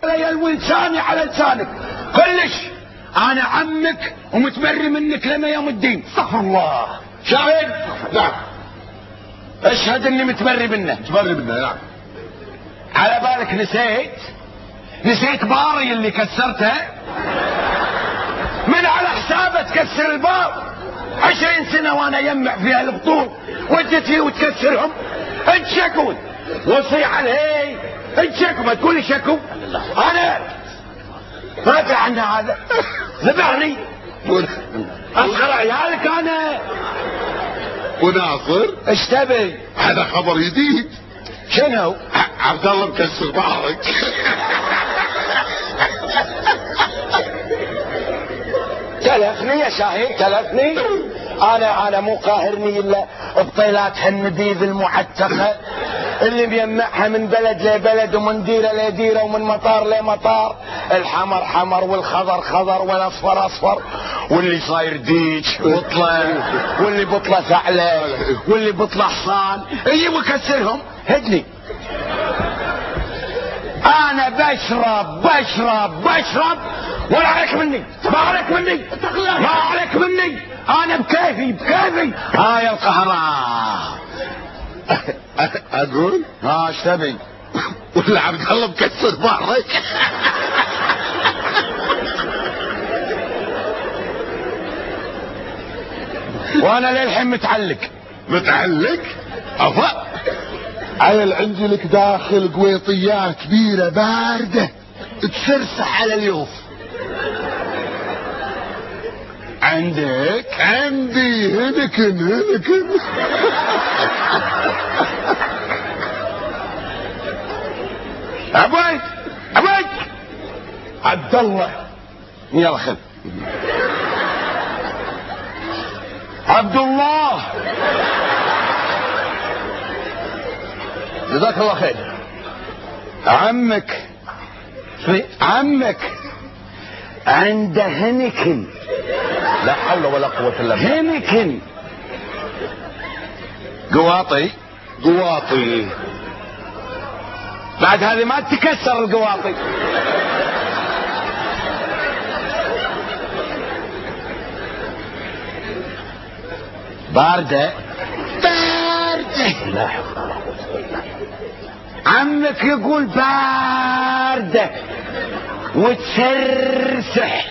يلوي لساني على لسانك كلش. انا عمك ومتبري منك لما يوم الدين. استغفر الله. شاهد؟ نعم. اشهد اني متبري منه. متبري منه نعم. على بالك نسيت باري اللي كسرته؟ من على حسابه تكسر البار؟ 20 سنة وانا يمع فيها البطون وانت تجي وتكسرهم. انت شكو وصيح عليه. انت شكو ما تقولي شكو. انا ما ادري عنها هذا. ذبحني اصغر عيالك انا. وناصر ايش تبي؟ هذا خبر جديد. شنو؟ عبد الله مكسر بارك. تلفني يا شاهين تلفني. انا مو قاهرني الا بطيلاتها النبيذ المعتقه اللي بيمعها من بلد لبلد ومن ديره لديره ومن مطار لمطار. الحمر حمر والخضر خضر والاصفر اصفر واللي صاير ديج بطله واللي بطله ثعلب واللي بطله حصان. اي وكسرهم. هدني انا بشرب ولا عليك مني. ما عليك مني. انا بكيفي هاي القهراء. اقول ايش تبي؟ ولا عبد الله مكسر بارك. وانا للحين متعلق. افا عيل عندي لك داخل قويطيات كبيرة باردة تسرسح على اليوف. عندك؟ عندي هنكن. عبيد عبد الله يلا خذ. عبد الله جزاك الله خير. عمك عنده هنكن. لا حول ولا قوة الا بالله. هنكن قواطي. بعد هذه ما تكسر القواطي. باردة. لا حول ولا قوة الا بالله. عمك يقول باردة وتسرسح